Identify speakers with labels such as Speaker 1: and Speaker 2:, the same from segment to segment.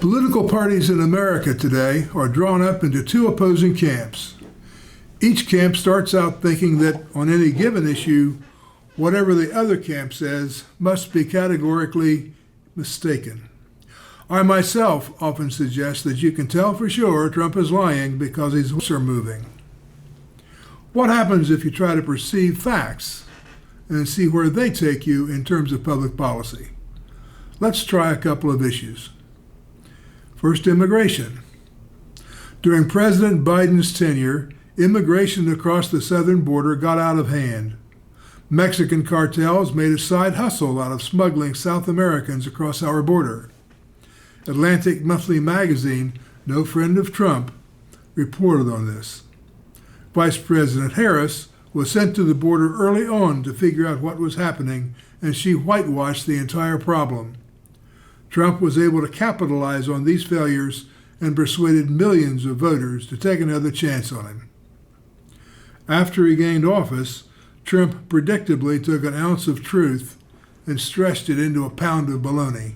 Speaker 1: Political parties in America today are drawn up into two opposing camps. Each camp starts out thinking that on any given issue, whatever the other camp says must be categorically mistaken. I myself often suggest that you can tell for sure Trump is lying because his lips are moving. What happens if you try to perceive facts and see where they take you in terms of public policy? Let's try a couple of issues. First, immigration. During President Biden's tenure, immigration across the southern border got out of hand. Mexican cartels made a side hustle out of smuggling South Americans across our border. Atlantic Monthly magazine, no friend of Trump, reported on this. Vice President Harris was sent to the border early on to figure out what was happening, and she whitewashed the entire problem. Trump was able to capitalize on these failures and persuaded millions of voters to take another chance on him. After he gained office, Trump predictably took an ounce of truth and stretched it into a pound of baloney.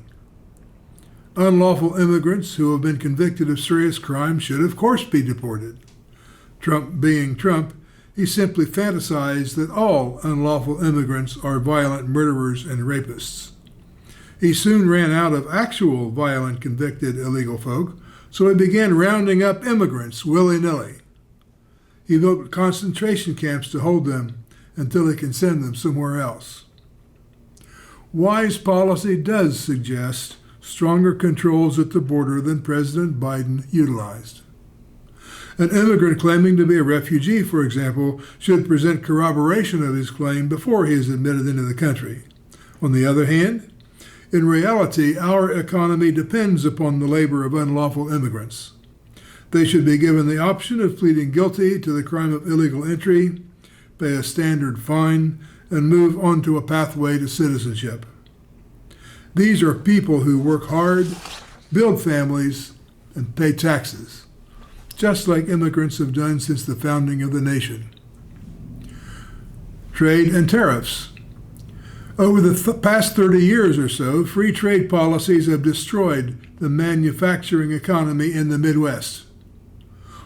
Speaker 1: Unlawful immigrants who have been convicted of serious crime should of course be deported. Trump being Trump, he simply fantasized that all unlawful immigrants are violent murderers and rapists. He soon ran out of actual violent convicted illegal folk, so he began rounding up immigrants willy-nilly. He built concentration camps to hold them until he can send them somewhere else. Wise policy does suggest stronger controls at the border than President Biden utilized. An immigrant claiming to be a refugee, for example, should present corroboration of his claim before he is admitted into the country. On the other hand, in reality, our economy depends upon the labor of unlawful immigrants. They should be given the option of pleading guilty to the crime of illegal entry, pay a standard fine, and move on to a pathway to citizenship. These are people who work hard, build families, and pay taxes, just like immigrants have done since the founding of the nation. Trade and tariffs. Over the past 30 years or so, free trade policies have destroyed the manufacturing economy in the Midwest.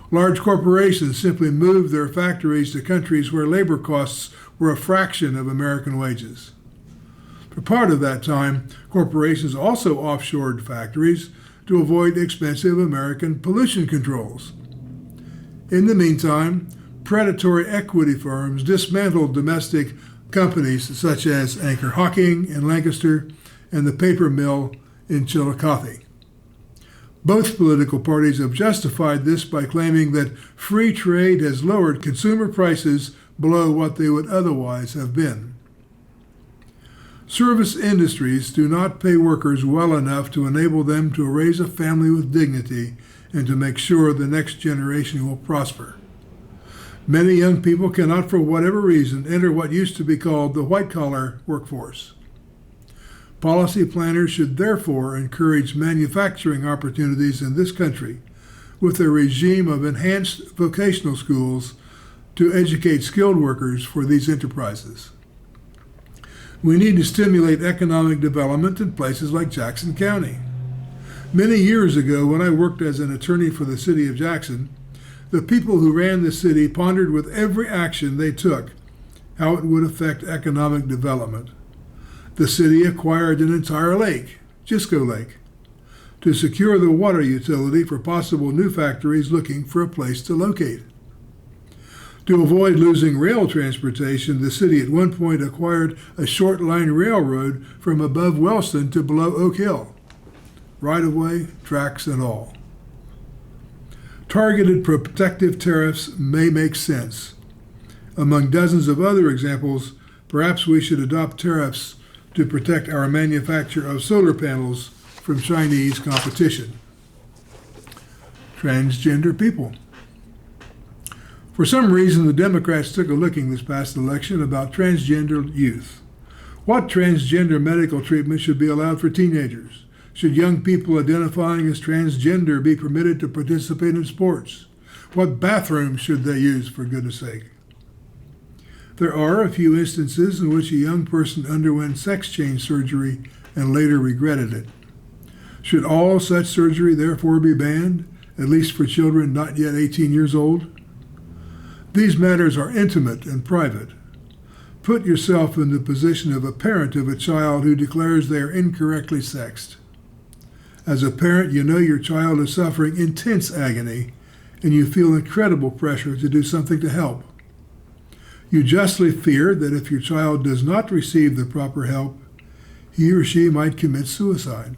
Speaker 1: Large corporations simply moved their factories to countries where labor costs were a fraction of American wages. For part of that time, corporations also offshored factories to avoid expensive American pollution controls. In the meantime, predatory equity firms dismantled domestic companies such as Anchor Hocking in Lancaster and the paper mill in Chillicothe. Both political parties have justified this by claiming that free trade has lowered consumer prices below what they would otherwise have been. Service industries do not pay workers well enough to enable them to raise a family with dignity and to make sure the next generation will prosper. Many young people cannot, for whatever reason, enter what used to be called the white-collar workforce. Policy planners should therefore encourage manufacturing opportunities in this country with a regime of enhanced vocational schools to educate skilled workers for these enterprises. We need to stimulate economic development in places like Jackson County. Many years ago, when I worked as an attorney for the city of Jackson, the people who ran the city pondered with every action they took how it would affect economic development. The city acquired an entire lake, Gisco Lake, to secure the water utility for possible new factories looking for a place to locate. To avoid losing rail transportation, the city at one point acquired a short-line railroad from above Wellston to below Oak Hill, right-of-way, tracks, and all. Targeted protective tariffs may make sense. Among dozens of other examples, perhaps we should adopt tariffs to protect our manufacture of solar panels from Chinese competition. Transgender people. For some reason, the Democrats took a licking this past election about transgender youth. What transgender medical treatment should be allowed for teenagers? Should young people identifying as transgender be permitted to participate in sports? What bathrooms should they use, for goodness sake? There are a few instances in which a young person underwent sex change surgery and later regretted it. Should all such surgery therefore be banned, at least for children not yet 18 years old? These matters are intimate and private. Put yourself in the position of a parent of a child who declares they are incorrectly sexed. As a parent, you know your child is suffering intense agony, and you feel incredible pressure to do something to help. You justly fear that if your child does not receive the proper help, he or she might commit suicide.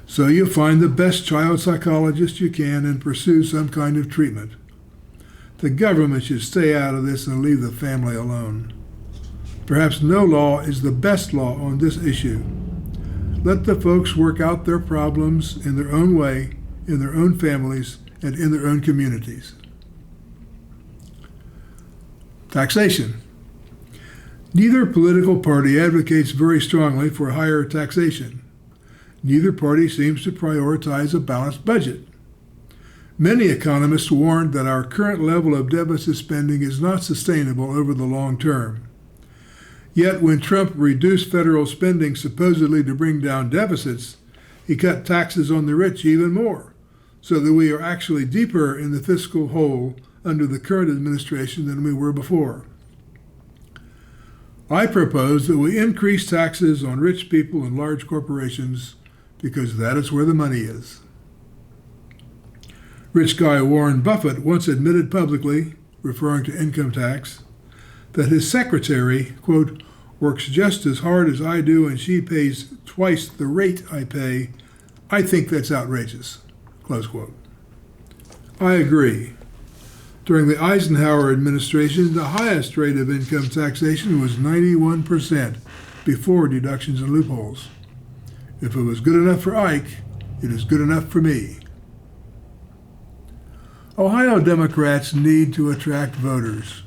Speaker 1: So you find the best child psychologist you can and pursue some kind of treatment. The government should stay out of this and leave the family alone. Perhaps no law is the best law on this issue. Let the folks work out their problems in their own way, in their own families, and in their own communities. Taxation. Neither political party advocates very strongly for higher taxation. Neither party seems to prioritize a balanced budget. Many economists warned that our current level of deficit spending is not sustainable over the long term. Yet when Trump reduced federal spending supposedly to bring down deficits, he cut taxes on the rich even more, so that we are actually deeper in the fiscal hole under the current administration than we were before. I propose that we increase taxes on rich people and large corporations because that is where the money is. Rich guy Warren Buffett once admitted publicly, referring to income tax, that his secretary, quote, works just as hard as I do and she pays twice the rate I pay. I think that's outrageous, close quote. I agree. During the Eisenhower administration, the highest rate of income taxation was 91% before deductions and loopholes. If it was good enough for Ike, it is good enough for me. Ohio Democrats need to attract voters.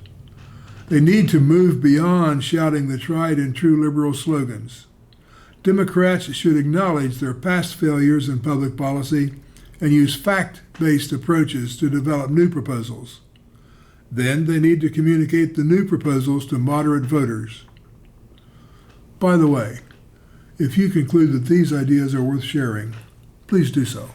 Speaker 1: They need to move beyond shouting the tried and true liberal slogans. Democrats should acknowledge their past failures in public policy and use fact-based approaches to develop new proposals. Then they need to communicate the new proposals to moderate voters. By the way, if you conclude that these ideas are worth sharing, please do so.